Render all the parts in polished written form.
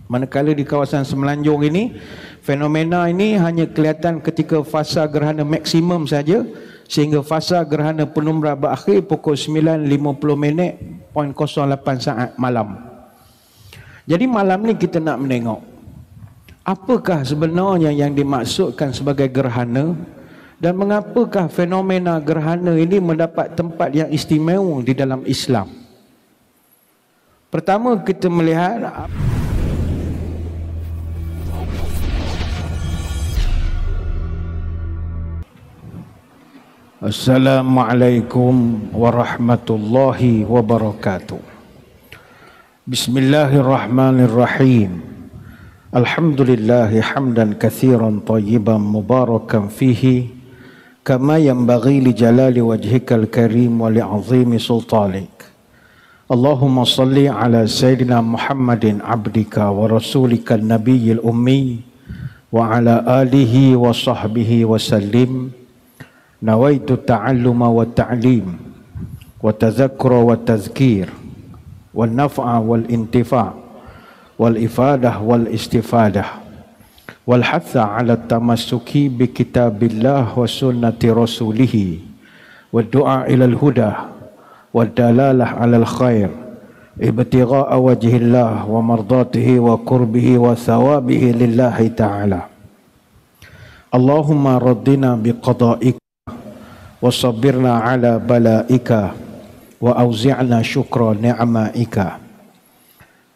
Manakala di kawasan Semenanjung ini, fenomena ini hanya kelihatan ketika fasa gerhana maksimum saja, sehingga fasa gerhana penumbra berakhir pukul 9.50.08 saat malam. Jadi malam ni kita nak menengok apakah sebenarnya yang dimaksudkan sebagai gerhana, dan mengapakah fenomena gerhana ini mendapat tempat yang istimewa di dalam Islam. Pertama, kita melihat Assalamualaikum warahmatullahi wabarakatuh. Bismillahirrahmanirrahim. Alhamdulillahi hamdan katsiran tayyiban mubarakan fihi kama yanbaghi li jalali wajhikal karim wa li'azimi sultanik. Allahumma salli ala sayyidina Muhammadin abdika wa rasulika nabiyil ummi wa ala alihi wa sahbihi wa sallim. Nawaitu ta'alluma wa ta'lim wa tazakkura wa tazkir wal naf'a wal intifa' wal ifadah wal istifadah wal hatha ala tamassuki bi kitabillah wa sunnati rasulih wa du'a ila al huda wa dalalah ala al khair ibtigha'a wajhillah wa mardatihi wa qurbihi wa thawabihi lillahi ta'ala. Allahumma raddina bi qada'ik wasabirna ala balaika wa auzi'na syukra ni'maika.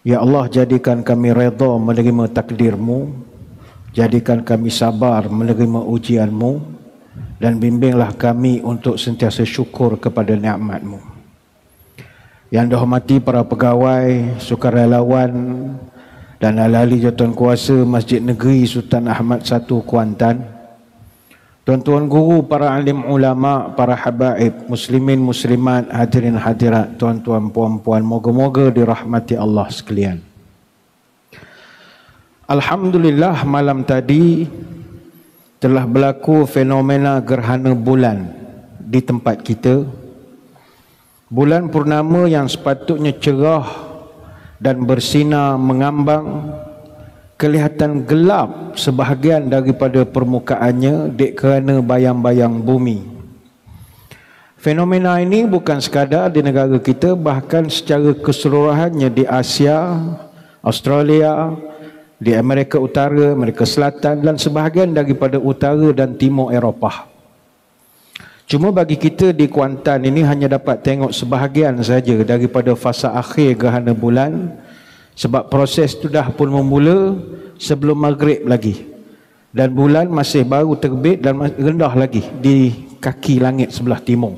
Ya Allah, jadikan kami redha menerima takdirmu, jadikan kami sabar menerima ujianmu, dan bimbinglah kami untuk sentiasa syukur kepada nikmatmu. Yang dihormati para pegawai, sukarelawan dan ahli jawatan kuasa Masjid Negeri Sultan Ahmad I Kuantan, tuan-tuan guru, para alim ulama, para habaib, muslimin, muslimat, hadirin hadirat, tuan-tuan, puan-puan, moga-moga dirahmati Allah sekalian. Alhamdulillah, malam tadi telah berlaku fenomena gerhana bulan di tempat kita. Bulan purnama yang sepatutnya cerah dan bersinar mengambang kelihatan gelap sebahagian daripada permukaannya dek kerana bayang-bayang bumi. Fenomena ini bukan sekadar di negara kita, bahkan secara keseluruhannya di Asia, Australia, di Amerika Utara, Amerika Selatan dan sebahagian daripada utara dan timur Eropah. Cuma bagi kita di Kuantan ini hanya dapat tengok sebahagian saja daripada fasa akhir gerhana bulan, sebab proses itu dah pun memula sebelum maghrib lagi, dan bulan masih baru terbit dan rendah lagi di kaki langit sebelah timur.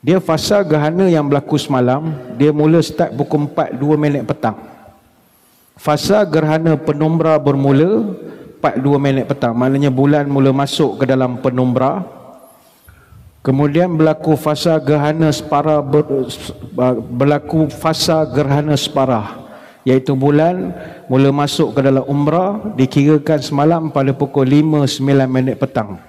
Dia fasa gerhana yang berlaku semalam, dia mula start pukul 4.02 petang. Fasa gerhana penumbra bermula 4.02 petang, maknanya bulan mula masuk ke dalam penumbra. Kemudian berlaku fasa gerhana separa, iaitu bulan mula masuk ke dalam umbra, dikirakan semalam pada pukul 5.09 petang.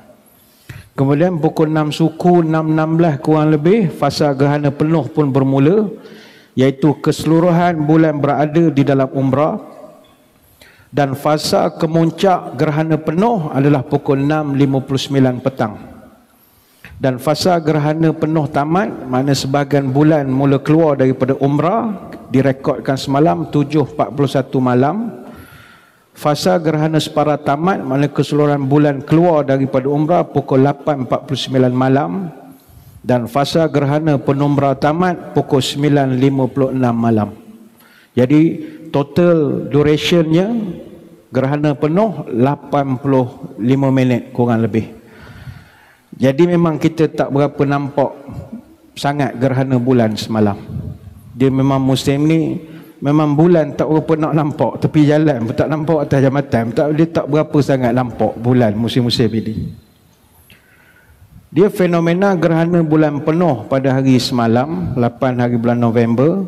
Kemudian pukul 6 suku, 6.16 kurang lebih, fasa gerhana penuh pun bermula, iaitu keseluruhan bulan berada di dalam umbra, dan fasa kemuncak gerhana penuh adalah pukul 6.59 petang. Dan fasa gerhana penuh tamat, mana sebahagian bulan mula keluar daripada umbra, direkodkan semalam 7.41 malam. Fasa gerhana separa tamat, mana keseluruhan bulan keluar daripada umbra pukul 8.49 malam. Dan fasa gerhana penumbra tamat pukul 9.56 malam. Jadi total durationnya gerhana penuh 85 minit kurang lebih. Jadi memang kita tak berapa nampak sangat gerhana bulan semalam. Dia memang musim ni, memang bulan tak berapa nak nampak, tepi jalan pun tak nampak, atas jambatan dia tak berapa sangat nampak bulan musim-musim ini. Dia fenomena gerhana bulan penuh pada hari semalam, 8 hari bulan November,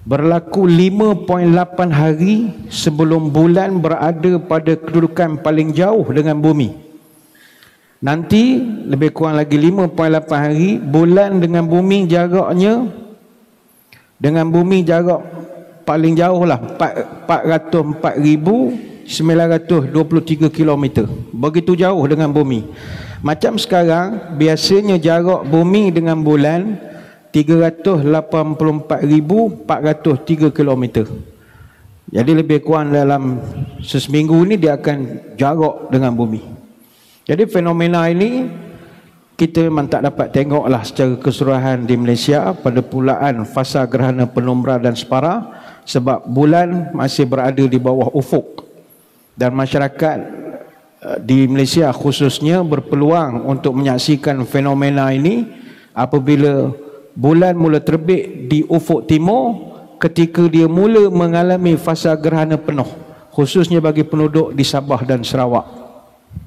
berlaku 5.8 hari sebelum bulan berada pada kedudukan paling jauh dengan bumi. Nanti lebih kurang lagi 5.8 hari, bulan dengan bumi jaraknya, dengan bumi jarak paling jauh lah 404,923 km. Begitu jauh dengan bumi. Macam sekarang biasanya jarak bumi dengan bulan 384,403 km. Jadi lebih kurang dalam seminggu ni dia akan jarak dengan bumi. Jadi fenomena ini kita memang tak dapat tengoklah secara keseluruhan di Malaysia pada pulaan fasa gerhana penumbra dan separa, sebab bulan masih berada di bawah ufuk, dan masyarakat di Malaysia khususnya berpeluang untuk menyaksikan fenomena ini apabila bulan mula terbit di ufuk timur ketika dia mula mengalami fasa gerhana penuh, khususnya bagi penduduk di Sabah dan Sarawak.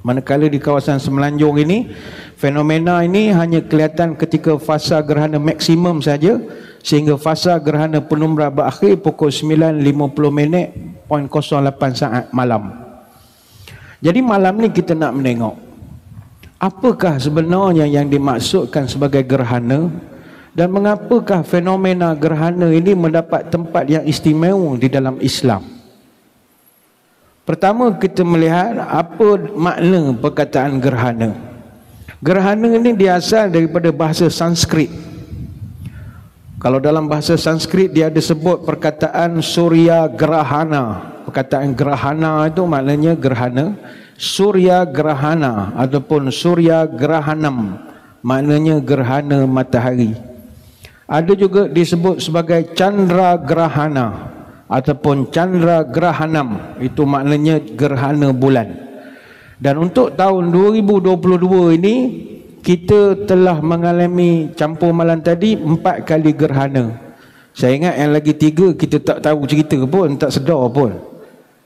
Manakala di kawasan Semenanjung ini, fenomena ini hanya kelihatan ketika fasa gerhana maksimum saja, sehingga fasa gerhana penumbra berakhir pukul 9.50.08 saat malam. Jadi malam ni kita nak menengok apakah sebenarnya yang dimaksudkan sebagai gerhana, dan mengapakah fenomena gerhana ini mendapat tempat yang istimewa di dalam Islam. Pertama, kita melihat apa makna perkataan gerhana. Gerhana ini diasal daripada bahasa Sanskrit. Kalau dalam bahasa Sanskrit dia ada sebut perkataan Surya Grahana. Perkataan Grahana itu maknanya gerhana. Surya Grahana ataupun Surya Grahanam maknanya gerhana matahari. Ada juga disebut sebagai Chandra Grahana ataupun Chandra Grahanam, itu maknanya gerhana bulan. Dan untuk tahun 2022 ini kita telah mengalami campur malam tadi 4 kali gerhana. Saya ingat yang lagi 3 kita tak tahu cerita pun, tak sedar pun.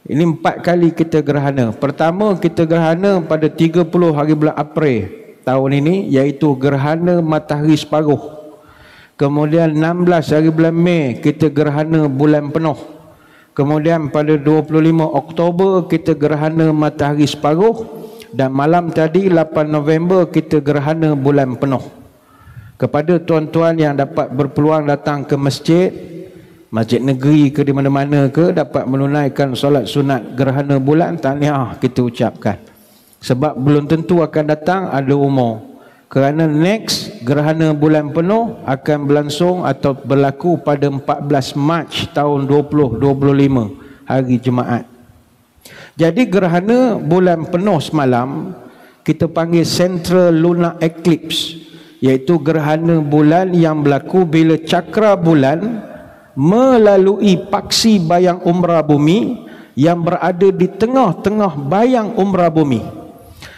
Ini 4 kali kita gerhana. Pertama kita gerhana pada 30 hari bulan April tahun ini, iaitu gerhana matahari separuh. Kemudian 16 hari bulan Mei kita gerhana bulan penuh. Kemudian pada 25 Oktober kita gerhana matahari separuh. Dan malam tadi 8 November kita gerhana bulan penuh. Kepada tuan-tuan yang dapat berpeluang datang ke masjid, masjid negeri ke di mana-mana ke, dapat menunaikan solat sunat gerhana bulan, tahniah kita ucapkan. Sebab belum tentu akan datang, ada umur. Kerana next gerhana bulan penuh akan berlangsung atau berlaku pada 14 Mac tahun 2025, hari Jumaat. Jadi gerhana bulan penuh semalam kita panggil Central Lunar Eclipse, iaitu gerhana bulan yang berlaku bila cakra bulan melalui paksi bayang umbra bumi yang berada di tengah-tengah bayang umbra bumi.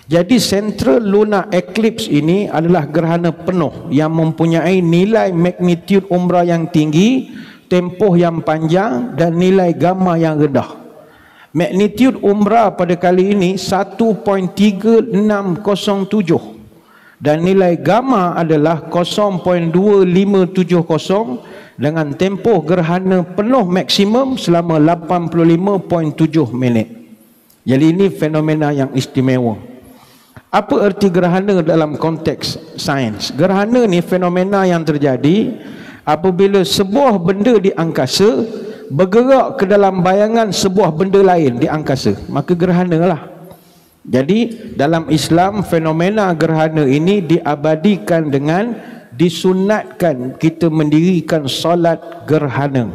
Jadi Central Lunar Eclipse ini adalah gerhana penuh yang mempunyai nilai magnitude umbra yang tinggi, tempoh yang panjang dan nilai gamma yang rendah. Magnitude umbra pada kali ini 1.3607 dan nilai gamma adalah 0.2570 dengan tempoh gerhana penuh maksimum selama 85.7 minit. Jadi ini fenomena yang istimewa. Apa erti gerhana dalam konteks sains? Gerhana ni fenomena yang terjadi apabila sebuah benda di angkasa bergerak ke dalam bayangan sebuah benda lain di angkasa, maka gerhana lah. Jadi dalam Islam fenomena gerhana ini diabadikan dengan disunatkan kita mendirikan solat gerhana.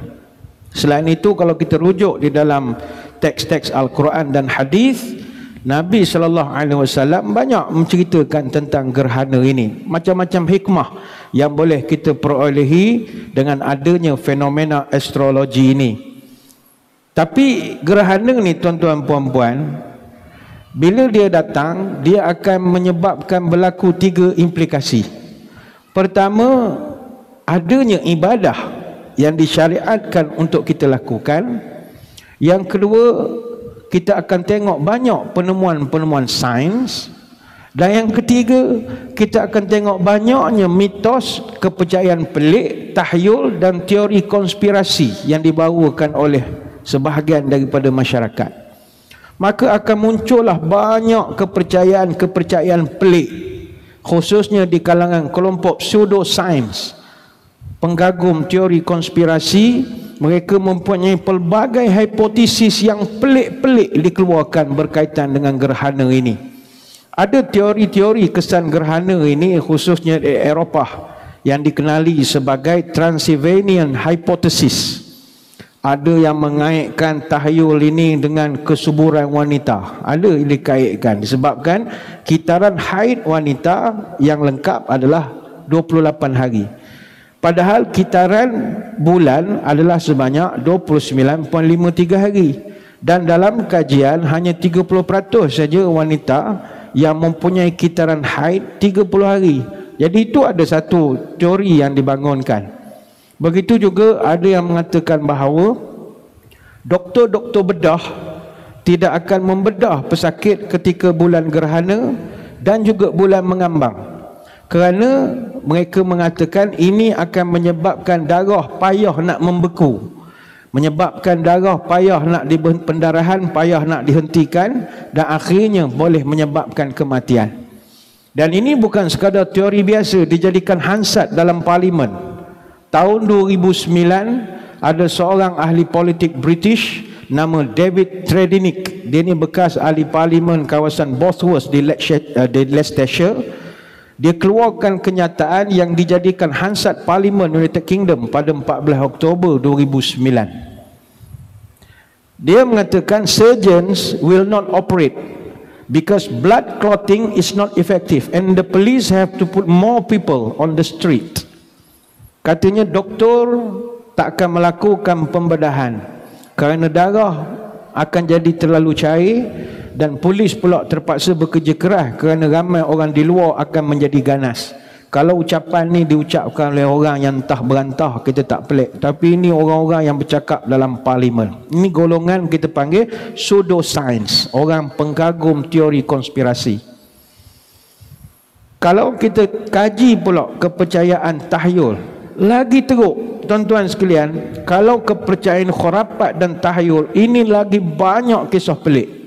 Selain itu, kalau kita rujuk di dalam teks-teks Al-Quran dan hadis, Nabi SAW banyak menceritakan tentang gerhana ini. Macam-macam hikmah yang boleh kita perolehi dengan adanya fenomena astrologi ini. Tapi gerhana ni tuan-tuan puan-puan, bila dia datang, dia akan menyebabkan berlaku 3 implikasi. Pertama, adanya ibadah yang disyariatkan untuk kita lakukan. Yang kedua, kita akan tengok banyak penemuan-penemuan sains. Dan yang ketiga, kita akan tengok banyaknya mitos, kepercayaan pelik, tahyul dan teori konspirasi yang dibawakan oleh sebahagian daripada masyarakat. Maka akan muncullah banyak kepercayaan-kepercayaan pelik, khususnya di kalangan kelompok pseudoscience, penggagum teori konspirasi mereka mempunyai pelbagai hipotesis yang pelik-pelik dikeluarkan berkaitan dengan gerhana ini. Ada teori-teori kesan gerhana ini khususnya di Eropah yang dikenali sebagai Transylvanian Hypothesis. Ada yang mengaitkan tahyul ini dengan kesuburan wanita. Ada yang dikaitkan disebabkan kitaran haid wanita yang lengkap adalah 28 hari. Padahal kitaran bulan adalah sebanyak 29.53 hari. Dan dalam kajian hanya 30% saja wanita yang mempunyai kitaran haid 30 hari. Jadi itu ada satu teori yang dibangunkan. Begitu juga ada yang mengatakan bahawa doktor-doktor bedah tidak akan membedah pesakit ketika bulan gerhana dan juga bulan mengambang. Kerana mereka mengatakan ini akan menyebabkan darah payah nak membeku, menyebabkan darah payah nak pendarahan payah nak dihentikan, dan akhirnya boleh menyebabkan kematian. Dan ini bukan sekadar teori biasa, dijadikan hansat dalam parlimen. Tahun 2009 ada seorang ahli politik British nama David Treddinick. Dia ni bekas ahli parlimen kawasan Bosworth di Leicestershire. Dia keluarkan kenyataan yang dijadikan hansat Parlimen United Kingdom pada 14 Oktober 2009. Dia mengatakan surgeons will not operate because blood clotting is not effective and the police have to put more people on the street. Katanya doktor tak akan melakukan pembedahan kerana darah akan jadi terlalu cair, dan polis pula terpaksa bekerja keras kerana ramai orang di luar akan menjadi ganas. Kalau ucapan ni diucapkan oleh orang yang entah berantah, kita tak pelik. Tapi ini orang-orang yang bercakap dalam parlimen. Ini golongan kita panggil pseudoscience, orang pengagum teori konspirasi. Kalau kita kaji pula kepercayaan tahyul, lagi teruk tuan-tuan sekalian. Kalau kepercayaan khurafat dan tahyul ini lagi banyak kisah pelik.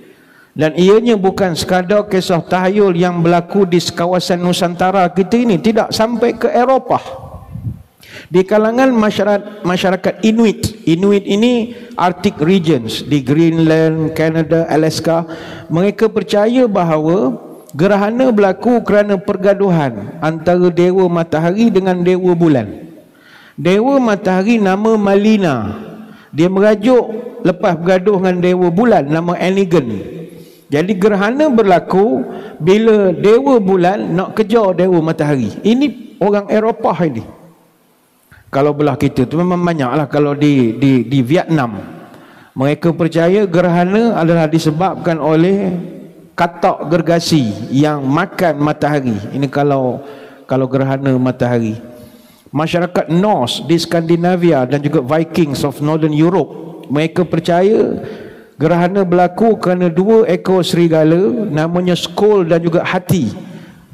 Dan ianya bukan sekadar kisah tahyul yang berlaku di kawasan Nusantara kita ini, tidak, sampai ke Eropah. Di kalangan masyarakat Inuit ini Arctic regions di Greenland, Canada, Alaska, mereka percaya bahawa gerhana berlaku kerana pergaduhan antara dewa matahari dengan dewa bulan. Dewa matahari nama Malina, dia merajuk lepas bergaduh dengan dewa bulan nama Enigan. Jadi gerhana berlaku bila dewa bulan nak kejar dewa matahari. Ini orang Eropah ini. Kalau belah kita tu memang banyaklah. Kalau di Vietnam, mereka percaya gerhana adalah disebabkan oleh katak gergasi yang makan matahari. Ini kalau gerhana matahari. Masyarakat Norse di Skandinavia dan juga Vikings of Northern Europe, mereka percaya gerhana berlaku kerana dua ekor serigala namanya Skoll dan juga Hati.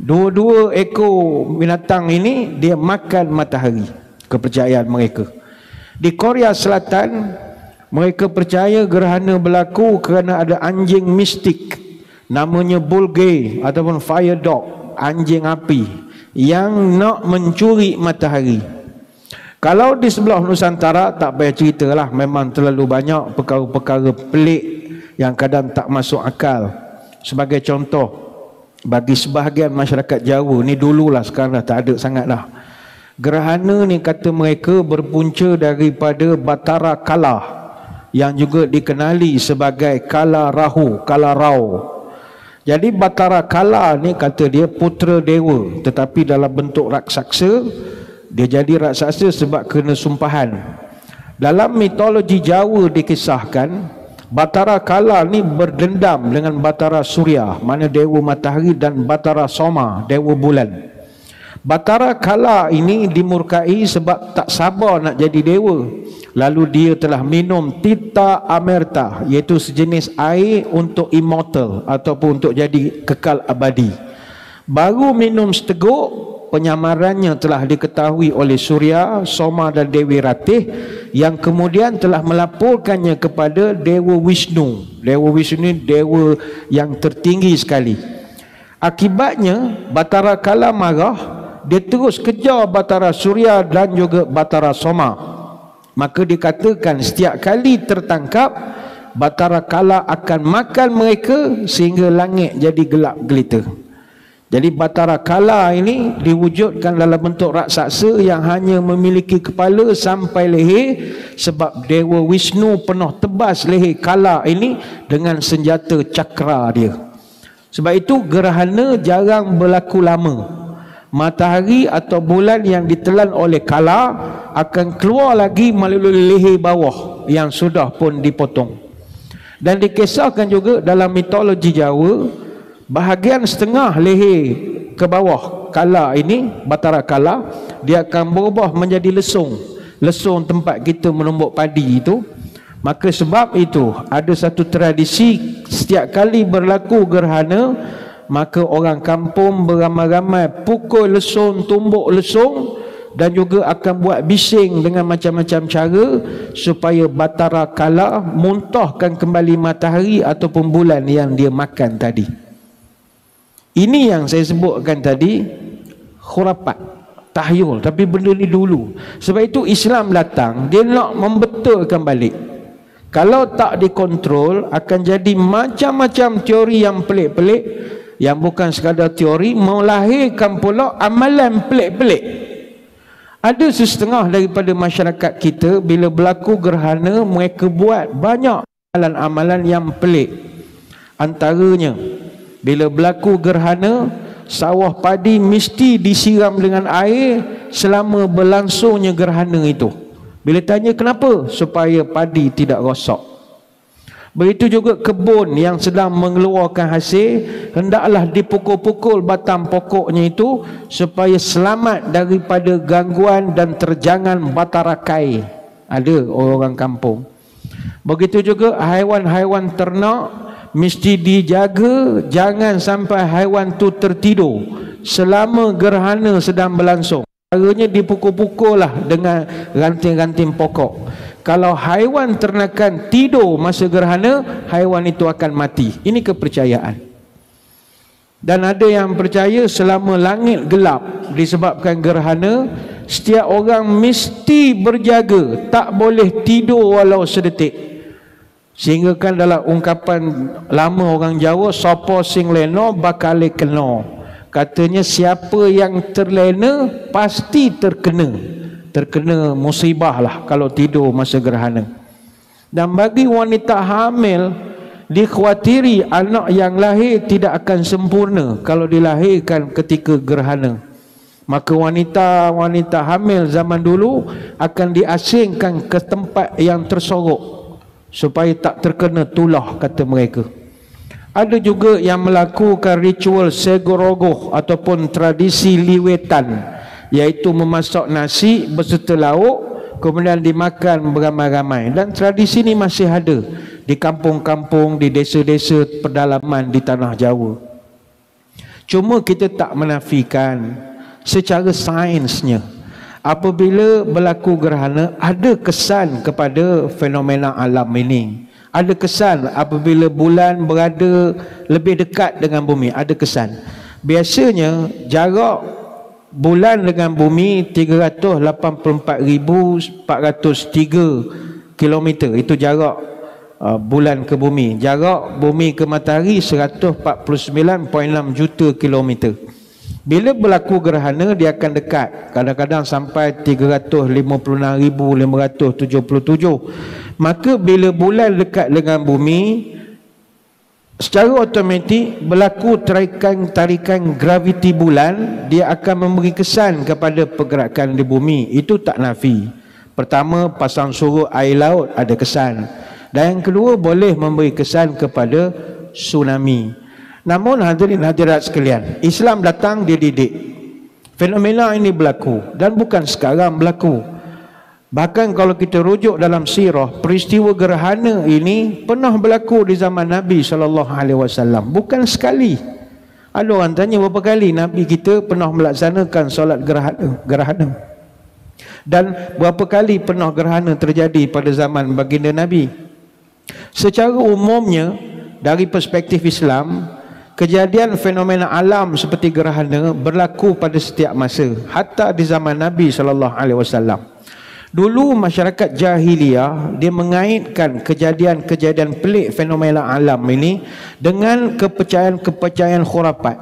Dua-dua ekor binatang ini dia makan matahari. Kepercayaan mereka. Di Korea Selatan, mereka percaya gerhana berlaku kerana ada anjing mistik namanya Bulgari ataupun Fire Dog, anjing api yang nak mencuri matahari. Kalau di sebelah Nusantara tak payah ceritalah, memang terlalu banyak perkara-perkara pelik yang kadang tak masuk akal. Sebagai contoh, bagi sebahagian masyarakat Jawa ni dululah, sekarang dah tak ada sangat dah. Gerhana ni kata mereka berpunca daripada Batara Kala yang juga dikenali sebagai Kala Rahu, Kala Rao. Jadi Batara Kala ni kata dia putera dewa tetapi dalam bentuk raksasa. Dia jadi raksasa sebab kena sumpahan. Dalam mitologi Jawa dikisahkan Batara Kala ni berdendam dengan Batara Surya, mana dewa matahari, dan Batara Soma, dewa bulan. Batara Kala ini dimurkai sebab tak sabar nak jadi dewa. Lalu dia telah minum Tita Amerta, iaitu sejenis air untuk immortal ataupun untuk jadi kekal abadi. Baru minum seteguk, penyamarannya telah diketahui oleh Surya, Soma dan Dewi Ratih, yang kemudian telah melaporkannya kepada Dewa Wisnu. Dewa Wisnu ini dewa yang tertinggi sekali. Akibatnya Batara Kala marah, dia terus kejar Batara Surya dan juga Batara Soma. Maka dikatakan setiap kali tertangkap, Batara Kala akan makan mereka sehingga langit jadi gelap gelita. Jadi Batara Kala ini diwujudkan dalam bentuk raksasa yang hanya memiliki kepala sampai leher, sebab Dewa Wisnu pernah tebas leher Kala ini dengan senjata cakra dia. Sebab itu gerhana jarang berlaku lama. Matahari atau bulan yang ditelan oleh Kala akan keluar lagi melalui leher bawah yang sudah pun dipotong. Dan dikisahkan juga dalam mitologi Jawa, bahagian setengah leher ke bawah Kala ini, Batara Kala, dia akan berubah menjadi lesung. Lesung tempat kita menumbuk padi itu. Maka sebab itu ada satu tradisi, setiap kali berlaku gerhana, maka orang kampung beramai-ramai pukul lesung, tumbuk lesung, dan juga akan buat bising dengan macam-macam cara supaya Batara Kala muntahkan kembali matahari ataupun bulan yang dia makan tadi. Ini yang saya sebutkan tadi, khurafat, tahyul. Tapi benda ni dulu. Sebab itu Islam datang, dia nak membetulkan balik. Kalau tak dikontrol, akan jadi macam-macam teori yang pelik-pelik, yang bukan sekadar teori, melahirkan pula amalan pelik-pelik. Ada setengah daripada masyarakat kita, bila berlaku gerhana, mereka buat banyak amalan-amalan yang pelik. Antaranya, bila berlaku gerhana, sawah padi mesti disiram dengan air selama berlangsungnya gerhana itu. Bila tanya kenapa? Supaya padi tidak rosak. Begitu juga kebun yang sedang mengeluarkan hasil, hendaklah dipukul-pukul batang pokoknya itu supaya selamat daripada gangguan dan terjangan batara kai. Ada orang kampung. Begitu juga haiwan-haiwan ternak mesti dijaga, jangan sampai haiwan tu tertidur selama gerhana sedang berlangsung. Caranya dipukul-pukul lah dengan ranting-ranting pokok. Kalau haiwan ternakan tidur masa gerhana, haiwan itu akan mati. Ini kepercayaan. Dan ada yang percaya selama langit gelap disebabkan gerhana, setiap orang mesti berjaga, tak boleh tidur walau sedetik. Sehingga kan dalam ungkapan lama orang Jawa, sapa sing lena bakal kena. Katanya siapa yang terlena pasti terkena musibah lah kalau tidur masa gerhana. Dan bagi wanita hamil, dikhawatiri anak yang lahir tidak akan sempurna kalau dilahirkan ketika gerhana. Maka wanita-wanita hamil zaman dulu akan diasingkan ke tempat yang tersorok supaya tak terkena tulah, kata mereka. Ada juga yang melakukan ritual segorogoh ataupun tradisi liwetan, iaitu memasak nasi beserta lauk kemudian dimakan beramai-ramai. Dan tradisi ini masih ada di kampung-kampung, di desa-desa pedalaman di tanah Jawa. Cuma kita tak menafikan secara sainsnya, apabila berlaku gerhana ada kesan kepada fenomena alam ini. Ada kesan apabila bulan berada lebih dekat dengan bumi, ada kesan. Biasanya jarak bulan dengan bumi 384,403 km. Itu jarak bulan ke bumi. Jarak bumi ke matahari 149.6 juta kilometer. Bila berlaku gerhana dia akan dekat, kadang-kadang sampai 356,577. Maka bila bulan dekat dengan bumi, secara automatik berlaku tarikan graviti bulan, dia akan memberi kesan kepada pergerakan di bumi. Itu tak nafi. Pertama, pasang surut air laut ada kesan. Dan yang kedua, boleh memberi kesan kepada tsunami. Namun hadirin hadirat sekalian, Islam datang dia didik. Fenomena ini berlaku dan bukan sekarang berlaku. Bahkan kalau kita rujuk dalam sirah, peristiwa gerhana ini pernah berlaku di zaman Nabi SAW. Bukan sekali. Ada orang tanya berapa kali Nabi kita pernah melaksanakan solat gerhana. Dan berapa kali pernah gerhana terjadi pada zaman baginda Nabi. Secara umumnya, dari perspektif Islam, kejadian fenomena alam seperti gerhana berlaku pada setiap masa, hatta di zaman Nabi SAW. Dulu masyarakat jahiliyah dia mengaitkan kejadian-kejadian pelik fenomena alam ini dengan kepercayaan-kepercayaan khurafat.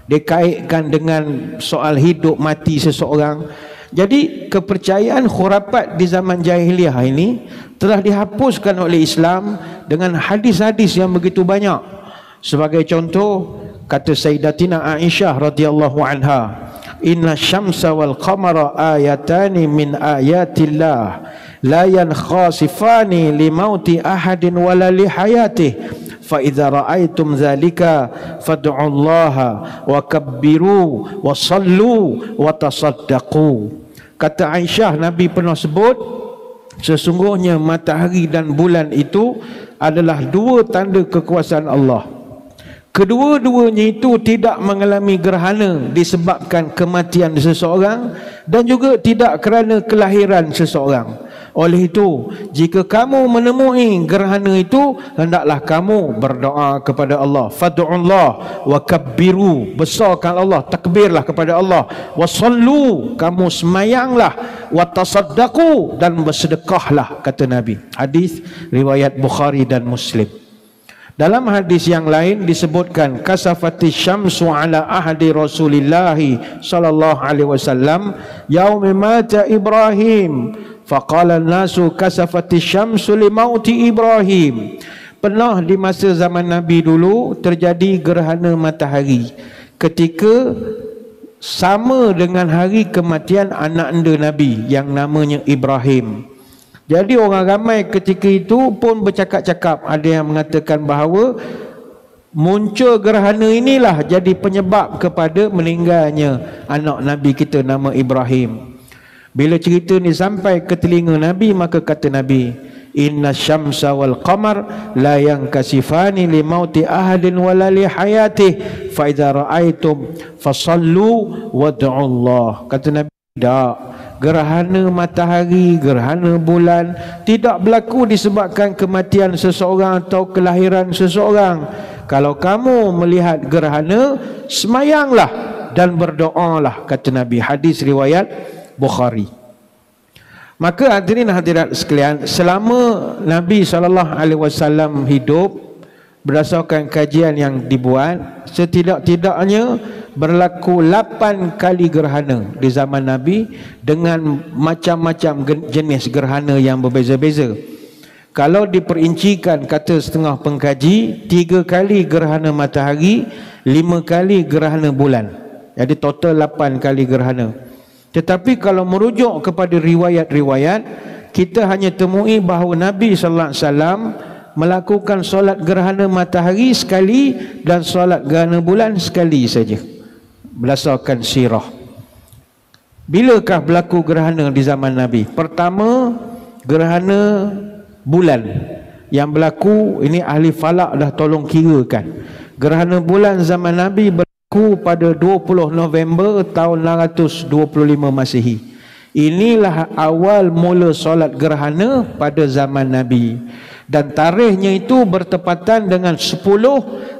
Dia kaitkan dengan soal hidup mati seseorang. Jadi kepercayaan khurafat di zaman jahiliyah ini telah dihapuskan oleh Islam dengan hadis-hadis yang begitu banyak. Sebagai contoh, kata Sayyidatina Aisyah radhiyallahu anha, inna syamsa wal qamara ayatani min ayatillah la yankhasifani li mauti ahadin wala li hayatih fa idza ra'aitum dzalika fad'ullaha wa kabbiru wa sallu wa tasaddaqu. Kata Aisyah, Nabi pernah sebut sesungguhnya matahari dan bulan itu adalah dua tanda kekuasaan Allah. Kedua-duanya itu tidak mengalami gerhana disebabkan kematian seseorang dan juga tidak kerana kelahiran seseorang. Oleh itu, jika kamu menemui gerhana itu, hendaklah kamu berdoa kepada Allah. Fad'ullah wa kabbiru, besarkan Allah, takbirlah kepada Allah. Wasallu, kamu semayanglah. Wa tasaddaqu, dan bersedekahlah, kata Nabi. Hadis riwayat Bukhari dan Muslim. Dalam hadis yang lain disebutkan kasafati syamsu ala ahdi Rasulillah sallallahu alaihi wasallam yaumi mata Ibrahim faqala an-nasu kasafati syamsu li mauti Ibrahim. Pernah di masa zaman Nabi dulu terjadi gerhana matahari ketika sama dengan hari kematian anak anda Nabi yang namanya Ibrahim. Jadi orang ramai ketika itu pun bercakap-cakap. Ada yang mengatakan bahawa muncul gerhana inilah jadi penyebab kepada meninggalnya anak Nabi kita nama Ibrahim. Bila cerita ni sampai ke telinga Nabi, maka kata Nabi, inna syamsa wal qamar la yankasifani li mauti ahadin wala li hayatih fa idza ra'aitum fasallu wad'ullah. Kata Nabi, tak, gerhana matahari, gerhana bulan tidak berlaku disebabkan kematian seseorang atau kelahiran seseorang. Kalau kamu melihat gerhana, semayanglah dan berdoalah, kata Nabi. Hadis riwayat Bukhari. Maka hadirin hadirat sekalian, selama Nabi SAW hidup, berdasarkan kajian yang dibuat, setidak-tidaknya berlaku 8 kali gerhana di zaman Nabi dengan macam-macam jenis gerhana yang berbeza-beza. Kalau diperincikan, kata setengah pengkaji, 3 kali gerhana matahari, 5 kali gerhana bulan. Jadi total 8 kali gerhana. Tetapi kalau merujuk kepada riwayat-riwayat, kita hanya temui bahawa Nabi SAW melakukan solat gerhana matahari sekali dan solat gerhana bulan sekali saja. Berdasarkan sirah. Bilakah berlaku gerhana di zaman Nabi? Pertama, gerhana bulan yang berlaku, ini ahli falak dah tolong kirakan. Gerhana bulan zaman Nabi berlaku pada 20 November tahun 625 Masihi. Inilah awal mula solat gerhana pada zaman Nabi. Dan tarikhnya itu bertepatan dengan 10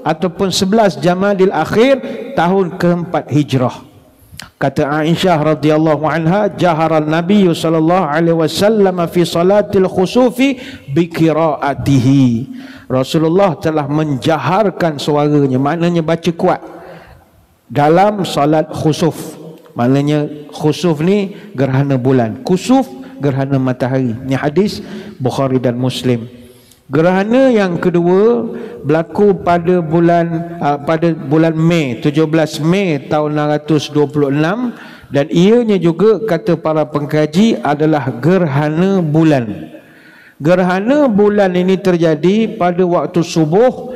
ataupun 11 Jamadil Akhir tahun keempat Hijrah. Kata Aisyah radhiyallahu anha, jaharan Nabi sallallahu alaihi wasallam fi salatil khusufi bi qiraatihi. Rasulullah telah menjaharkan suaranya, maknanya baca kuat dalam salat khusuf. Maknanya khusuf ni gerhana bulan, kusuf gerhana matahari. Ini hadis Bukhari dan Muslim. Gerhana yang kedua berlaku pada bulan Mei, 17 Mei tahun 626, dan ianya juga kata para pengkaji adalah gerhana bulan. Gerhana bulan ini terjadi pada waktu subuh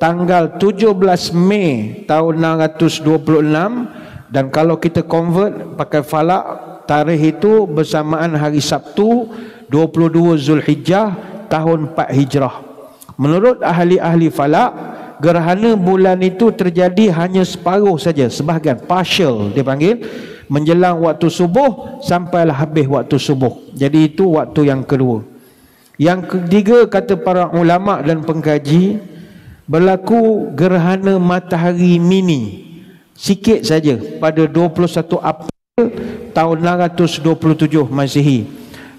tanggal 17 Mei tahun 626, dan kalau kita convert pakai falak, tarikh itu bersamaan hari Sabtu 22 Zulhijjah tahun 4 Hijrah. Menurut ahli-ahli falak, gerhana bulan itu terjadi hanya separuh saja, sebahagian, partial dia panggil, menjelang waktu subuh sampailah habis waktu subuh. Jadi itu waktu yang kedua. Yang ketiga, kata para ulama dan pengkaji, berlaku gerhana matahari mini sikit saja pada 21 April tahun 627 Masihi.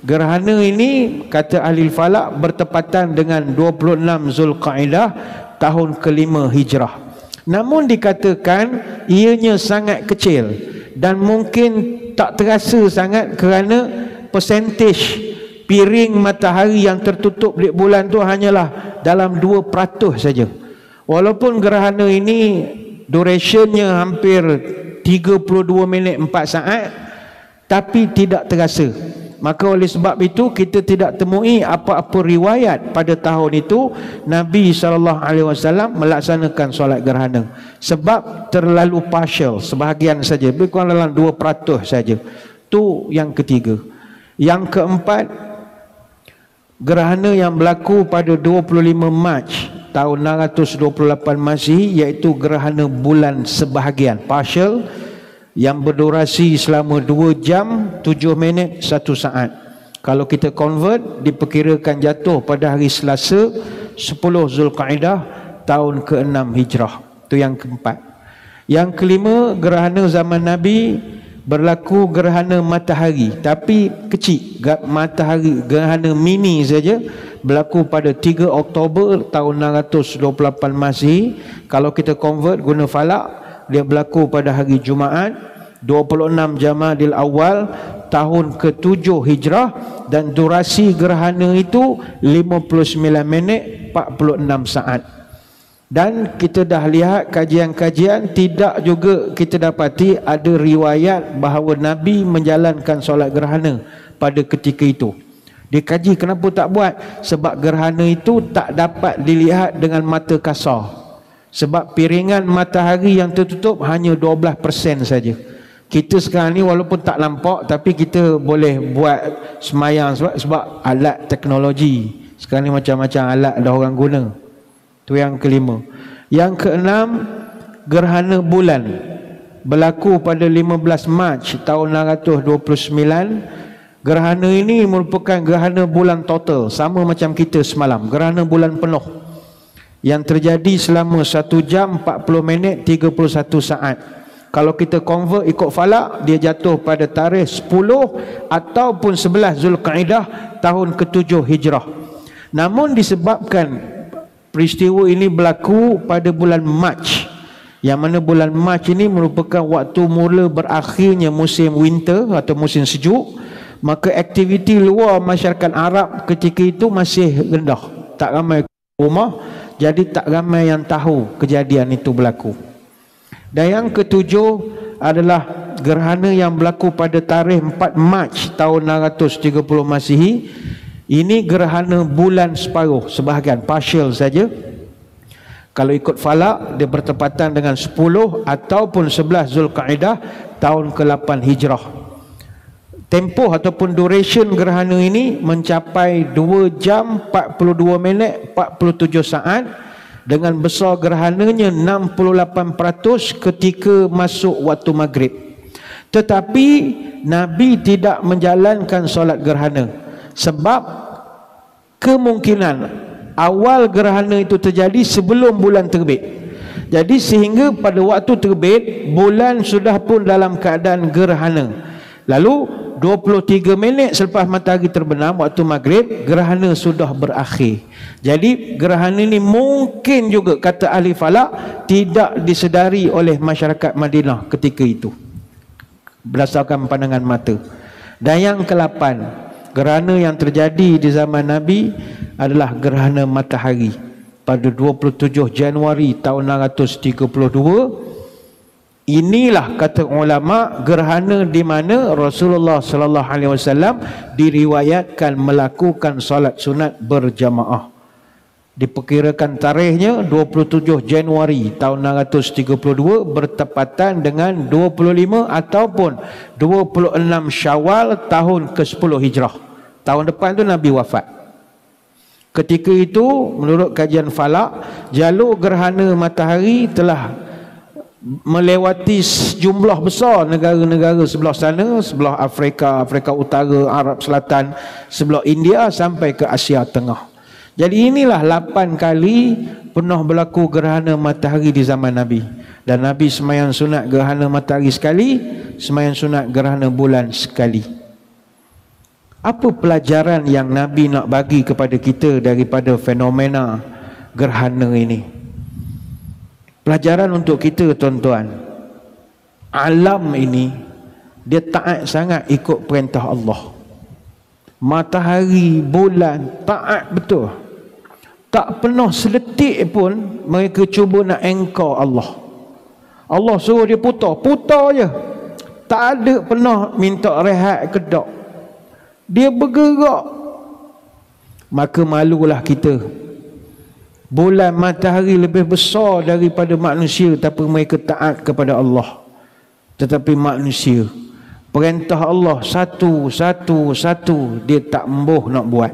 Gerhana ini kata ahli falak bertepatan dengan 26 Zulqa'dah tahun ke-5 Hijrah. Namun dikatakan ianya sangat kecil dan mungkin tak terasa sangat kerana persentage piring matahari yang tertutup di bulan tu hanyalah dalam 2% saja. Walaupun gerhana ini durationnya hampir 32 minit 4 saat, tapi tidak terasa. Maka oleh sebab itu kita tidak temui apa-apa riwayat pada tahun itu Nabi SAW melaksanakan solat gerhana, sebab terlalu partial, sebahagian saja, lebih kurang dalam 2% saja. Tu yang ketiga. Yang keempat, gerhana yang berlaku pada 25 Mac tahun 628 Masihi, iaitu gerhana bulan sebahagian, partial, yang berdurasi selama 2 jam 7 minit 1 saat. Kalau kita convert, diperkirakan jatuh pada hari Selasa 10 Zulqa'dah tahun ke-6 Hijrah. Itu yang keempat. Yang kelima, gerhana zaman Nabi berlaku gerhana matahari, tapi kecil, matahari gerhana mini saja, berlaku pada 3 Oktober tahun 628 Masihi. Kalau kita convert guna falak, dia berlaku pada hari Jumaat 26 Jamadil Awal tahun ke-7 Hijrah, dan durasi gerhana itu 59 minit 46 saat. Dan kita dah lihat kajian-kajian, tidak juga kita dapati ada riwayat bahawa Nabi menjalankan solat gerhana pada ketika itu. Dikaji kenapa tak buat? Sebab gerhana itu tak dapat dilihat dengan mata kasar. Sebab piringan matahari yang tertutup hanya 12% saja. Kita sekarang ni walaupun tak nampak, tapi kita boleh buat semayang sebab alat teknologi. Sekarang ni macam-macam alat dah orang guna. Itu yang kelima. Yang keenam, gerhana bulan berlaku pada 15 Mac tahun 629. Gerhana ini merupakan gerhana bulan total, sama macam kita semalam, gerhana bulan penuh, yang terjadi selama 1 jam 40 minit 31 saat. Kalau kita convert ikut falak, dia jatuh pada tarikh 10 ataupun 11 Zulqa'dah tahun ke-7 Hijrah. Namun disebabkan peristiwa ini berlaku pada bulan Mac, yang mana bulan Mac ini merupakan waktu mula berakhirnya musim winter atau musim sejuk, maka aktiviti luar masyarakat Arab ketika itu masih rendah, tak ramai rumah. Jadi tak ramai yang tahu kejadian itu berlaku. Dan yang ketujuh adalah gerhana yang berlaku pada tarikh 4 Mac tahun 630 Masihi. Ini gerhana bulan separuh, sebahagian, partial saja. Kalau ikut falak, dia bertepatan dengan 10 ataupun 11 Zulqa'dah tahun ke-8 Hijrah. Tempoh ataupun duration gerhana ini mencapai 2 jam 42 minit 47 saat, dengan besar gerhananya 68% ketika masuk waktu maghrib. Tetapi Nabi tidak menjalankan solat gerhana sebab kemungkinan awal gerhana itu terjadi sebelum bulan terbit. Jadi sehingga pada waktu terbit, bulan sudah pun dalam keadaan gerhana. Lalu 23 minit selepas matahari terbenam waktu maghrib, gerhana sudah berakhir. Jadi gerhana ini mungkin juga, kata ahli falak, tidak disedari oleh masyarakat Madinah ketika itu berdasarkan pandangan mata. Dan yang ke-8, gerhana yang terjadi di zaman Nabi adalah gerhana matahari pada 27 Januari tahun 632. Inilah kata ulama gerhana di mana Rasulullah sallallahu alaihi wasallam diriwayatkan melakukan solat sunat berjamaah. Diperkirakan tarikhnya 27 Januari tahun 632 bertepatan dengan 25 ataupun 26 Syawal tahun ke-10 Hijrah. Tahun depan tu Nabi wafat. Ketika itu menurut kajian falak, jalur gerhana matahari telah melewati sejumlah besar negara-negara sebelah sana, sebelah Afrika, Afrika Utara, Arab Selatan, sebelah India sampai ke Asia Tengah. Jadi inilah 8 kali pernah berlaku gerhana matahari di zaman Nabi. Dan Nabi sembahyang sunat gerhana matahari sekali, sembahyang sunat gerhana bulan sekali. Apa pelajaran yang Nabi nak bagi kepada kita daripada fenomena gerhana ini? Pelajaran untuk kita, tuan-tuan, alam ini dia taat sangat ikut perintah Allah. Matahari, bulan taat betul. Tak pernah seletik pun mereka cuba nak engkau Allah. Allah suruh dia putar je. Tak ada pernah minta rehat kedok. Dia bergerak. Maka malulah kita. Bulan, matahari lebih besar daripada manusia, tapi mereka taat kepada Allah. Tetapi manusia, perintah Allah satu, dia tak embuh nak buat.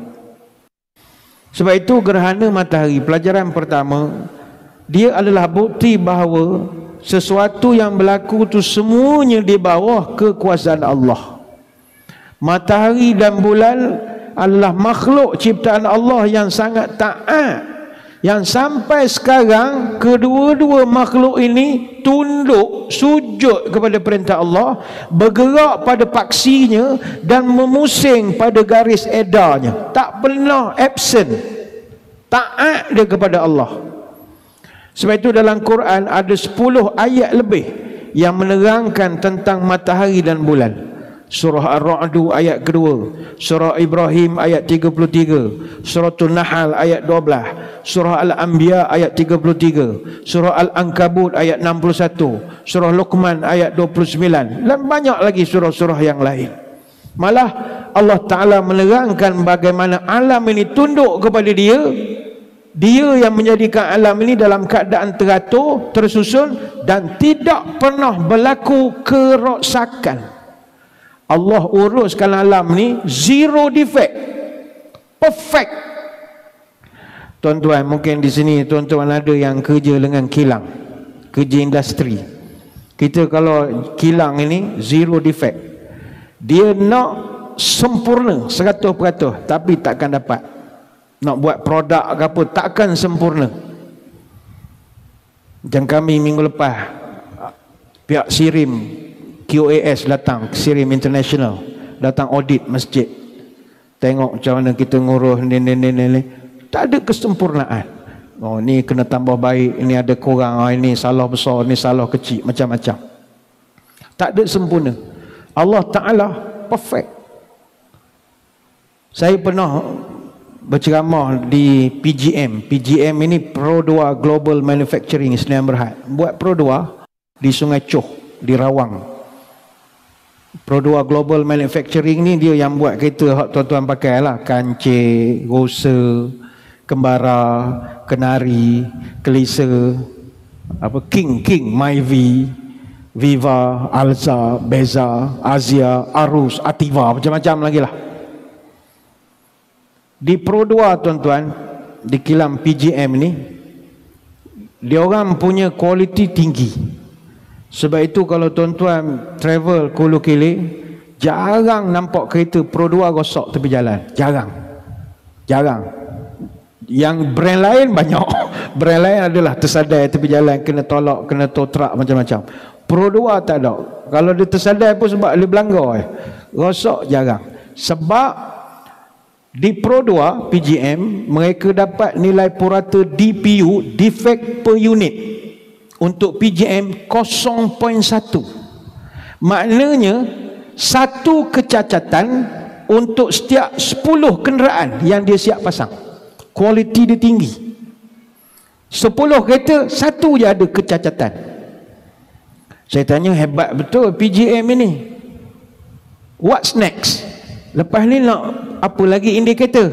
Sebab itu gerhana matahari, pelajaran pertama, dia adalah bukti bahawa sesuatu yang berlaku tu semuanya di bawah kekuasaan Allah. Matahari dan bulan adalah makhluk ciptaan Allah yang sangat taat, yang sampai sekarang kedua-dua makhluk ini tunduk, sujud kepada perintah Allah, bergerak pada paksinya dan memusing pada garis edarnya. Tak pernah absent. Taat dia kepada Allah. Sebab itu dalam Quran ada 10 ayat lebih yang menerangkan tentang matahari dan bulan. Surah Ar-Ra'd ayat kedua, Surah Ibrahim ayat 33, Surah An-Nahl ayat 12, Surah Al-Anbiya ayat 33, Surah Al-Ankabut ayat 61, Surah Luqman ayat 29, dan banyak lagi surah-surah yang lain. Malah Allah Ta'ala menerangkan bagaimana alam ini tunduk kepada dia. Dia yang menjadikan alam ini dalam keadaan teratur, tersusun, dan tidak pernah berlaku kerosakan. Allah uruskan alam ni zero defect, perfect. Tuan-tuan, mungkin di sini tuan-tuan ada yang kerja dengan kilang, kerja industri. Kita kalau kilang ini zero defect, dia nak sempurna 100%, tapi takkan dapat. Nak buat produk ke apa, takkan sempurna. Macam kami minggu lepas, pihak Sirim QAS datang, Sirim International datang audit masjid, tengok macam mana kita ngurus ni. Tak ada kesempurnaan. Oh, ni kena tambah baik, ini ada kurang, oh, ini salah besar, ini salah kecil, macam-macam. Tak ada sempurna. Allah Ta'ala perfect. Saya pernah berceramah di PGM. PGM ini Pro 2 Global Manufacturing Sdn Bhd. Buat Pro 2 di Sungai Choh, di Rawang. Pro 2 Global Manufacturing ni dia yang buat kereta hak tuan-tuan pakai lah, Kancil, Rosa, Kembara, Kenari, Kelisa, apa King, Myvi, Viva, Alza, Beza, Azia, Arus, Ativa, macam-macam lagi lah. Di Pro 2 tuan-tuan, di kilang PGM ni, dia orang punya kualiti tinggi. Sebab itu kalau tuan-tuan travel ke Hulu Kilik, jarang nampak kereta Pro 2 rosak tepi jalan. Jarang. Yang brand lain banyak. Brand lain adalah tersadai tepi jalan, kena tolak, kena tow truck, macam-macam. Pro 2 tak ada. Kalau dia tersadai pun sebab dia berlanggar, rosak jarang. Sebab di Pro 2 PGM mereka dapat nilai purata DPU, defect per unit, untuk PGM 0.1. Maknanya satu kecacatan untuk setiap 10 kenderaan yang dia siap pasang. Kualiti dia tinggi. 10 kereta, satu je ada kecacatan. Saya tanya, hebat betul PGM ini. What's next? Lepas ni nak apa lagi indikator?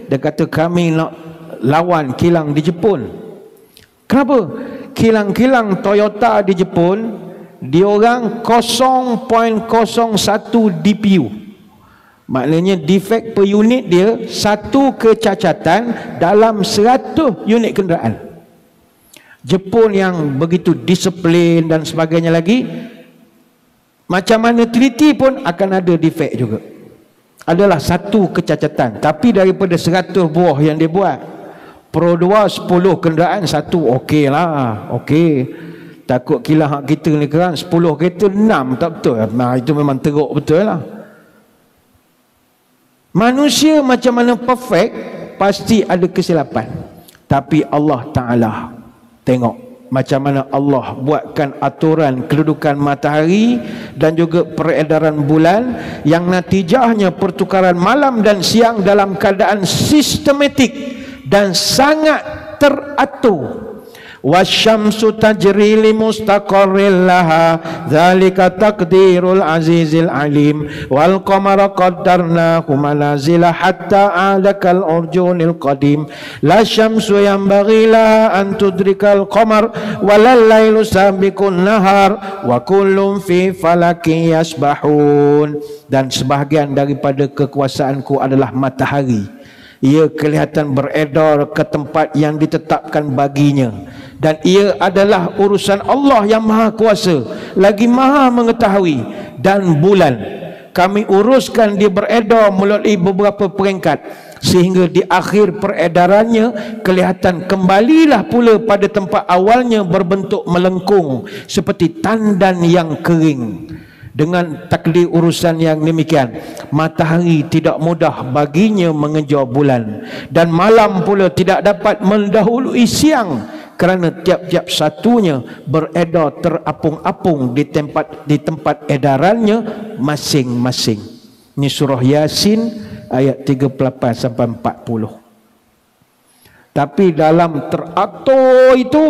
Dia kata kami nak lawan kilang di Jepun. Kenapa? Kilang-kilang Toyota di Jepun, diorang 0.01 DPU. Maknanya defect per unit dia satu kecacatan dalam 100 unit kenderaan. Jepun yang begitu disiplin dan sebagainya lagi, macam mana teliti pun akan ada defect juga. Adalah satu kecacatan. Tapi daripada 100 buah yang dia buat, Pro 2 10 kenderaan, satu okey lah, okey. Takut kilang hak kita ni kan 10 kereta 6 tak betul. Nah, itu memang teruk betul lah. Manusia macam mana perfect, pasti ada kesilapan. Tapi Allah Ta'ala, tengok macam mana Allah buatkan aturan kedudukan matahari dan juga peredaran bulan, yang natijahnya pertukaran malam dan siang dalam keadaan sistematik dan sangat teratur. Wasyamsu tajri li mustaqarril laha dzalika taqdirul azizil alim wal qamara qaddarnahu manazila hatta adakal urjunil qadim la syamsu yanbaghi laha an tudrikal qamar walal lailu sabiqun nahar wa kullun fi falakin yasbahun. Dan sebahagian daripada kekuasaanku adalah matahari, ia kelihatan beredar ke tempat yang ditetapkan baginya, dan ia adalah urusan Allah yang maha kuasa lagi maha mengetahui. Dan bulan kami uruskan dia beredar melalui beberapa peringkat, sehingga di akhir peredarannya kelihatan kembalilah pula pada tempat awalnya berbentuk melengkung seperti tandan yang kering. Dengan takdir urusan yang demikian, matahari tidak mudah baginya mengejar bulan, dan malam pula tidak dapat mendahului siang, kerana tiap-tiap satunya beredar terapung-apung di tempat edarannya masing-masing. Ini surah Yasin ayat 38 sampai 40. Tapi dalam teratur itu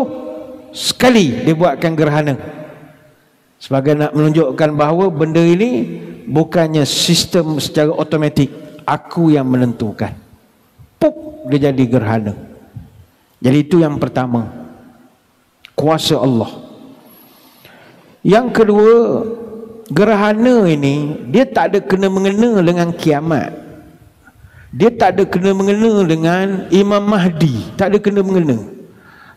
sekali dibuatkan gerhana, sebagai nak menunjukkan bahawa benda ini bukannya sistem secara automatik, aku yang menentukan. Pup, dia jadi gerhana. Jadi itu yang pertama, kuasa Allah. Yang kedua, gerhana ini dia tak ada kena-mengena dengan kiamat. Dia tak ada kena-mengena dengan Imam Mahdi, tak ada kena-mengena.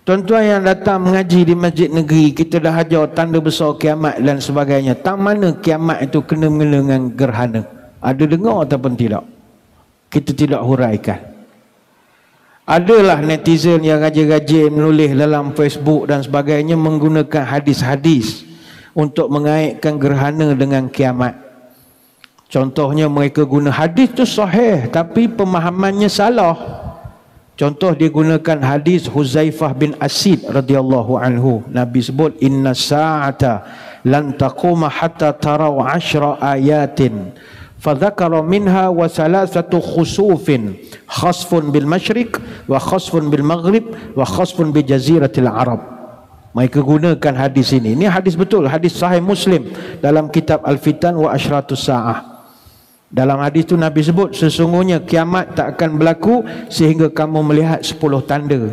Tuan-tuan yang datang mengaji di masjid negeri, kita dah ajar tanda besar kiamat dan sebagainya. Tak mana kiamat itu kena mengena dengan gerhana? Ada dengar ataupun tidak? Kita tidak huraikan. Adalah netizen yang rajin-rajin menulis dalam Facebook dan sebagainya menggunakan hadis-hadis untuk mengaitkan gerhana dengan kiamat. Contohnya mereka guna hadis tu sahih tapi pemahamannya salah. Contoh dia gunakan hadis Huzaifah bin Asid radhiyallahu anhu. Nabi sebut inna sa'ata lan taquma hatta taraw 10 ayatin. Fadzakara minha wa salasatu khusufin, khasfun bil masyriq wa khasfun bil maghrib wa khasfun bi jaziratil Arab. Mereka gunakan hadis ini. Ini hadis betul, hadis sahih Muslim dalam kitab Al-Fitan wa Asyratus Sa'ah. Dalam hadis itu Nabi sebut sesungguhnya kiamat tak akan berlaku sehingga kamu melihat 10 tanda.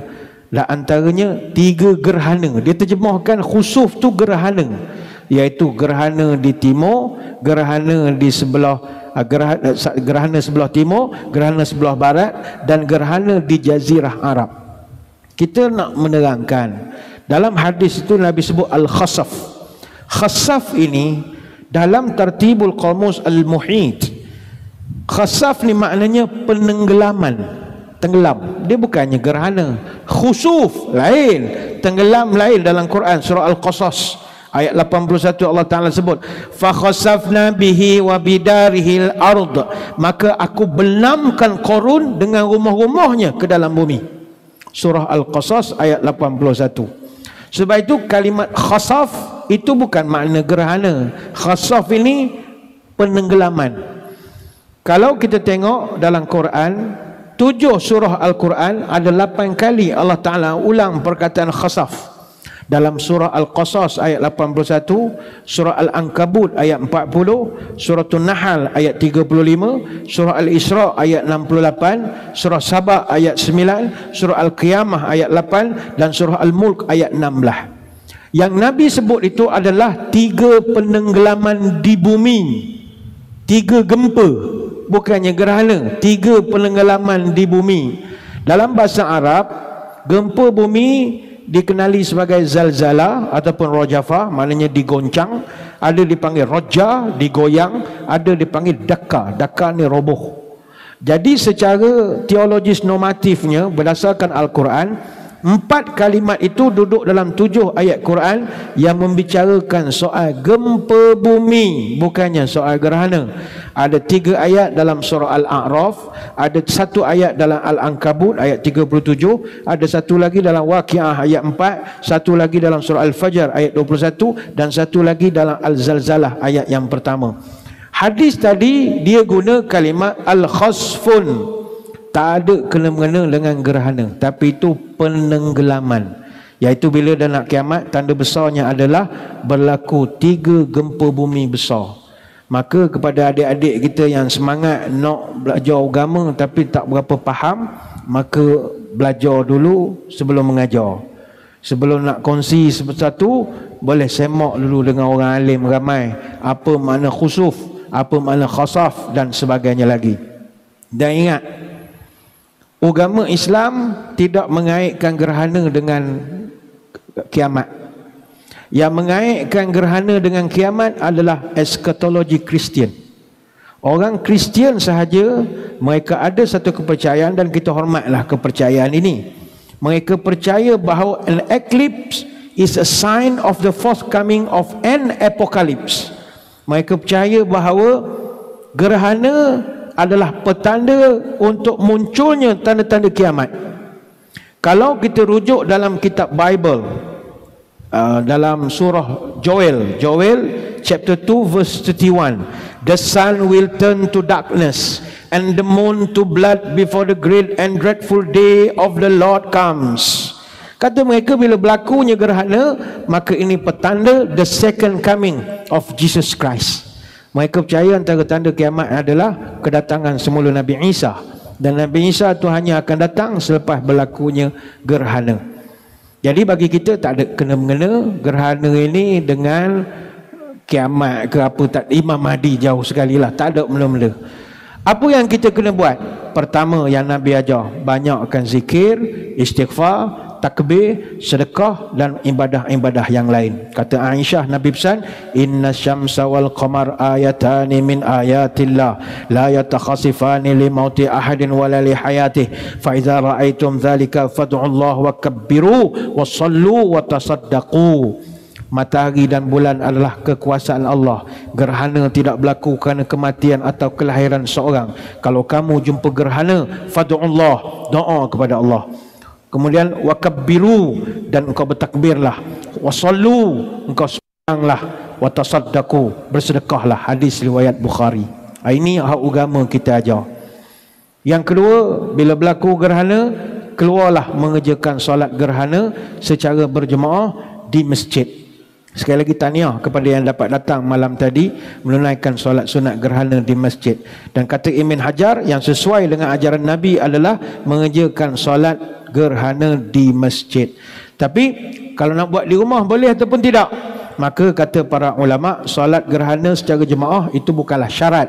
Dan antaranya 3 gerhana. Dia terjemahkan khusuf tu gerhana, iaitu gerhana di timur, gerhana di sebelah gerhana sebelah timur, gerhana sebelah barat, dan gerhana di jazirah Arab. Kita nak menerangkan dalam hadis itu Nabi sebut al-khasaf. Khasaf ini dalam Tartibul Qamus Al-Muhit, khasaf ni maknanya penenggelaman, tenggelam. Dia bukannya gerhana. Khusuf lain, tenggelam lain. Dalam Quran surah Al-Qasas ayat 81 Allah Ta'ala sebut fa khasafna bihi wa bidarihil ard, maka aku belamkan Qarun dengan rumah-rumahnya ke dalam bumi. Surah Al-Qasas ayat 81. Sebab itu kalimat khasaf itu bukan makna gerhana. Khasaf ini penenggelaman. Kalau kita tengok dalam Quran, 7 surah Al-Quran ada 8 kali Allah Ta'ala ulang perkataan khasaf. Dalam surah Al-Qasas ayat 81, surah Al-Ankabut ayat 40, surah An-Nahl ayat 35, surah Al-Isra ayat 68, surah Sabah ayat 9, surah Al-Qiyamah ayat 8, dan surah Al-Mulk ayat 16. Yang Nabi sebut itu adalah 3 penenggelaman di bumi, 3 gempa, bukannya gerhana. 3 penenggelaman di bumi. Dalam bahasa Arab, gempa bumi dikenali sebagai zalzala ataupun rojafah, maknanya digoncang. Ada dipanggil roja, digoyang. Ada dipanggil daka. Daka ni roboh. Jadi secara teologis normatifnya berdasarkan Al-Quran, 4 kalimat itu duduk dalam 7 ayat Quran yang membicarakan soal gempa bumi, bukannya soal gerhana. Ada 3 ayat dalam surah Al-A'raf, ada 1 ayat dalam Al-Ankabut ayat 37, ada 1 lagi dalam Waqiah ayat 4, 1 lagi dalam surah Al-Fajr ayat 21, dan 1 lagi dalam Al-Zalzalah ayat yang pertama. Hadis tadi dia guna kalimat al-khasfun, tak ada kena-mengena dengan gerhana, tapi itu penenggelaman, iaitu bila dah nak kiamat, tanda besarnya adalah berlaku 3 gempa bumi besar. Maka kepada adik-adik kita yang semangat nak belajar agama tapi tak berapa faham, maka belajar dulu sebelum mengajar. Sebelum nak kongsi sesuatu, boleh semak dulu dengan orang alim ramai, apa makna khusuf, apa makna khasaf dan sebagainya lagi. Dan ingat, agama Islam tidak mengaitkan gerhana dengan kiamat. Yang mengaitkan gerhana dengan kiamat adalah eskatologi Kristian. Orang Kristian sahaja mereka ada satu kepercayaan, dan kita hormatlah kepercayaan ini. Mereka percaya bahawa an eclipse is a sign of the forthcoming of an apocalypse. Mereka percaya bahawa gerhana adalah petanda untuk munculnya tanda-tanda kiamat. Kalau kita rujuk dalam kitab Bible, dalam surah Joel chapter 2 verse 31, the sun will turn to darkness and the moon to blood before the great and dreadful day of the Lord comes. Kata mereka, bila berlakunya gerhana, maka ini petanda the second coming of Jesus Christ. Mereka percaya antara tanda kiamat adalah kedatangan semula Nabi Isa, dan Nabi Isa itu hanya akan datang selepas berlakunya gerhana. Jadi bagi kita tak ada kena-mengena gerhana ini dengan kiamat ke apa, tak. Imam Mahdi jauh sekali lah, tak ada mula-mula. Apa yang kita kena buat? Pertama yang Nabi ajar, banyakkan zikir, istighfar, takbir, sedekah dan ibadah-ibadah yang lain. Kata Aisyah, Nabi pesan, inna syamsa wal qamar ayatani min ayatillah la yatakhasifani li mauti ahadin wala li hayatih fa idza ra'aitum dzalika fad'ullaha wa kabbiru wa sallu wa tasaddaqu. Matahari dan bulan adalah kekuasaan Allah. Gerhana tidak berlaku kerana kematian atau kelahiran seorang. Kalau kamu jumpa gerhana, fad'ullah, doa kepada Allah. Kemudian wakabbiru, dan engkau bertakbirlah. Wasallu, engkau sembahyanglah. Watasaddaqu, bersedekahlah. Hadis riwayat Bukhari. Ini hak agama kita ajar. Yang kedua, bila berlaku gerhana, keluarlah mengerjakan solat gerhana secara berjemaah di masjid. Sekali lagi tahniah kepada yang dapat datang malam tadi menunaikan solat sunat gerhana di masjid. Dan kata Ibn Hajar, yang sesuai dengan ajaran Nabi adalah mengerjakan solat gerhana di masjid. Tapi kalau nak buat di rumah boleh ataupun tidak? Maka kata para ulama, solat gerhana secara jemaah itu bukanlah syarat.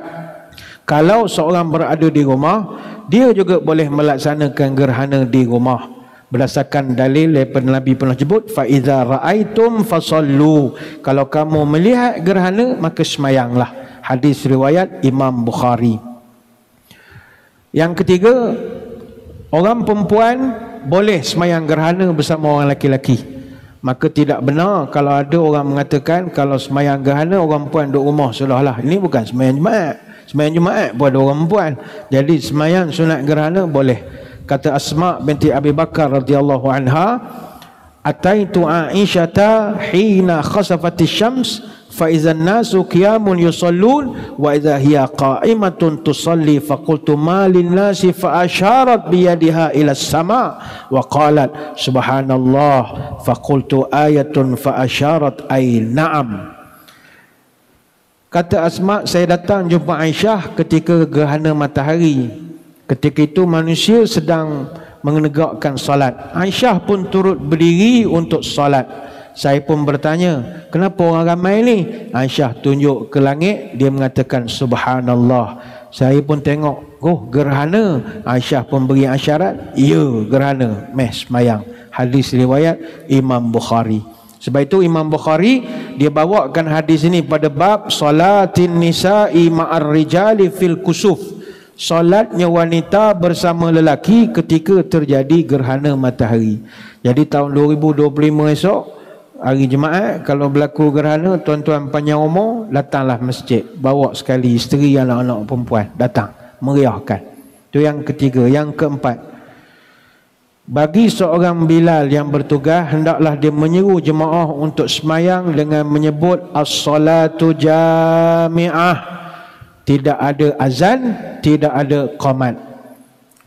Kalau seorang berada di rumah, dia juga boleh melaksanakan gerhana di rumah. Berdasarkan dalil daripada Nabi pernah sebut, fa iza raaitum fasallu, kalau kamu melihat gerhana maka semayanglah. Hadis riwayat Imam Bukhari. Yang ketiga, orang perempuan boleh semayang gerhana bersama orang lelaki. Maka tidak benar kalau ada orang mengatakan kalau semayang gerhana orang perempuan duduk rumah, seolah-olah ini bukan semayang Jumaat. Semayang Jumaat pun ada orang perempuan. Jadi semayang sunat gerhana boleh. Kata Asma binti Abi Bakar radhiyallahu anha, ataitu Aisyata hina khasafati syams fa idza an-nasu qiyamun yusallun wa idza hiya qa'imatun tusalli fa qultu ma lin-nasi fa asharat bi yadiha ila as-sama wa qalat subhanallah fa qultu ayatun fa asharat ay na'am. Kata Asma, saya datang jumpa Aisyah ketika gerhana matahari. Ketika itu manusia sedang menegakkan solat. Aisyah pun turut berdiri untuk solat. Saya pun bertanya, kenapa orang ramai ni? Aisyah tunjuk ke langit, dia mengatakan subhanallah. Saya pun tengok, oh gerhana. Aisyah pun beri isyarat, ya gerhana, semayang. Hadis riwayat Imam Bukhari. Sebab itu Imam Bukhari dia bawakan hadis ini pada bab salatin nisa'i ma'ar rijali fil kusuf. solatnya wanita bersama lelaki ketika terjadi gerhana matahari. Jadi tahun 2025 esok, hari Jumaat, kalau berlaku gerhana, tuan-tuan panjang umur datanglah masjid, bawa sekali isteri, anak-anak perempuan datang meriahkan. Itu yang ketiga. Yang keempat, bagi seorang Bilal yang bertugas, hendaklah dia menyeru jemaah untuk semayang dengan menyebut as-salatu jami'ah. Tidak ada azan, tidak ada qamat.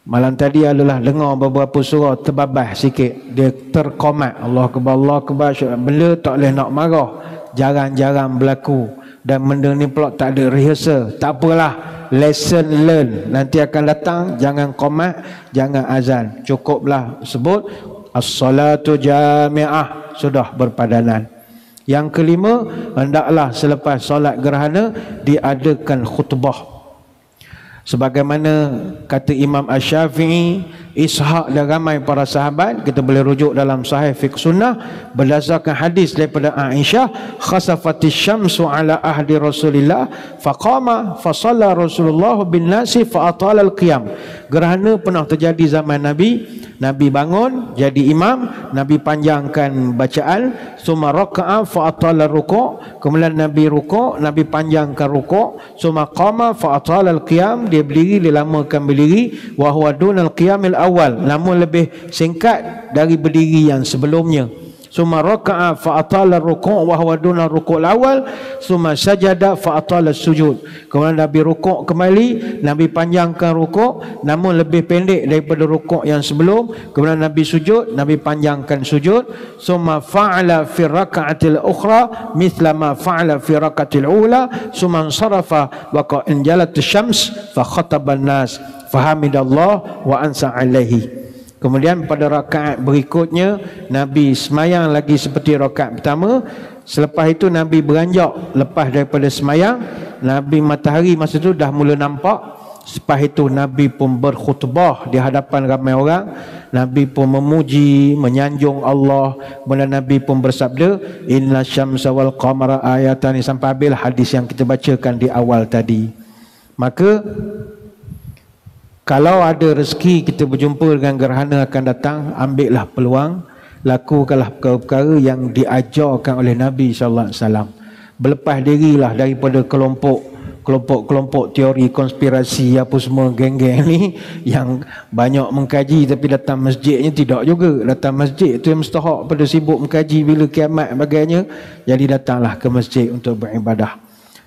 Malam tadi adalah dengar beberapa surah terbabas sikit, dia terqamat. Allah Akbar, Allah Akbar. Benda tak boleh nak marah, jarang-jarang berlaku. Dan benda ni pula tak ada rehearsal. Tak apalah, lesson learn. Nanti akan datang, jangan qamat, jangan azan. Cukuplah sebut as-salatu jami'ah, sudah berpadanan. Yang kelima, hendaklah selepas solat gerhana diadakan khutbah. Sebagaimana kata Imam Asy-Syafi'i, Ishaq dan ramai para sahabat, kita boleh rujuk dalam Sahih Fiqh Sunnah berdasarkan hadis daripada Aisyah, khasafatis syamsu ala ahdi Rasulillah faqama fasalla Rasulullah bin nasi fa atala al-qiyam. Gerhana pernah terjadi zaman Nabi. Nabi bangun jadi imam, Nabi panjangkan bacaan, summa raka'a fa atala ruku', kemudian Nabi ruku', Nabi panjangkan ruku', summa qama fa atala al-qiyam, dia berdiri, dia lamakan berdiri, wa huwa dunal qiyamil awal, namun lebih singkat dari berdiri yang sebelumnya. Summa raka'a fa atala ruku' wa huwa dunal ruku' awal, summa sajada fa atala sujud. Kemudian Nabi rukuk kembali, Nabi panjangkan rukuk namun lebih pendek daripada rukuk yang sebelum. Kemudian Nabi sujud, Nabi panjangkan sujud. Summa fa'ala fi raka'atil ukhra mithla ma fa'ala fi raka'atil ula, summa sarafa wa qa'in jalat syams fa khataba an-nas fahamidallah wa ansa alaihi. Kemudian pada rakaat berikutnya Nabi semayang lagi seperti rakaat pertama. Selepas itu Nabi beranjak, lepas daripada semayang, Nabi matahari masa itu dah mula nampak. Selepas itu Nabi pun berkhutbah di hadapan ramai orang. Nabi pun memuji, menyanjung Allah. Kemudian Nabi pun bersabda, inna syamsa wal qamara ayatan, sampai habis hadis yang kita bacakan di awal tadi. Maka kalau ada rezeki kita berjumpa dengan gerhana akan datang, ambillah peluang, lakukanlah perkara-perkara yang diajarkan oleh Nabi SAW. Berlepas dirilah daripada kelompok teori konspirasi apa semua, geng-geng ni yang banyak mengkaji tapi datang masjidnya tidak juga. Datang masjid tu yang mustahak pada sibuk mengkaji bila kiamat bagainya. Jadi datanglah ke masjid untuk beribadah.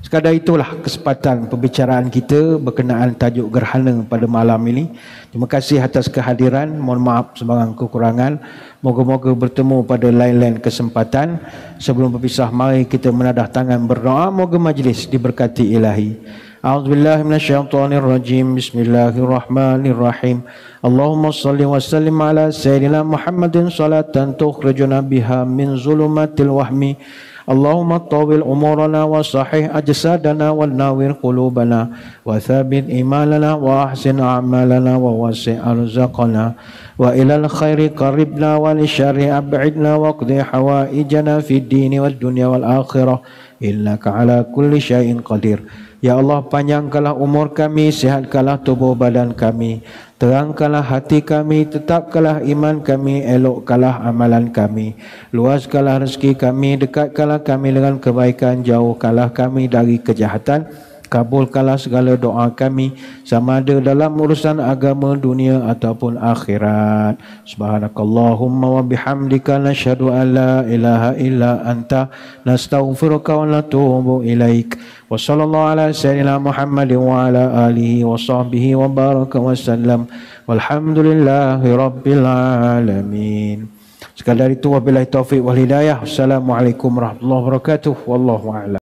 Sekadar itulah kesempatan pembicaraan kita berkenaan tajuk gerhana pada malam ini. Terima kasih atas kehadiran. Mohon maaf sebarang kekurangan. Moga-moga bertemu pada lain-lain kesempatan. Sebelum berpisah, mari kita menadah tangan berdoa. Moga majlis diberkati ilahi. A'udzubillahi minasyaitonirrajim. Bismillahirrahmanirrahim. Allahumma salli wa sallim ala sayyidina Muhammadin salatan tukhrijuna biha min zulumatil wahmi. Allahumma tawil umurana wa sahih ajsadana wa nawir qulubana wa thabit imanana wa ahsin a'malana wa wasi' arzaqana wa ilal khairi qaribna wa li syarri ab'idna wa qdi hawaijana fid dini wad dunya wal akhirah innaka ala kulli syai'in qadir. Ya Allah, panjangkanlah umur kami, sihatkanlah tubuh badan kami, terangkanlah hati kami, tetapkanlah iman kami, elokkanlah amalan kami, luaskanlah rezeki kami, dekatkanlah kami dengan kebaikan, jauhkanlah kami dari kejahatan, kabulkanlah segala doa kami, sama ada dalam urusan agama, dunia ataupun akhirat. Subhanakallahumma wa bihamdika nashhadu an la ilaha illa anta nastaghfiruka wa natubu ilaik. Wa sallallahu ala sayyidina Muhammadin wa ala alihi wa sahbihi wa baraka wa sallam. Walhamdulillahi rabbil alamin. Sekadar itu, wabillahi taufiq wal hidayah. Assalamualaikum warahmatullahi wabarakatuh. Wallahu a'lam.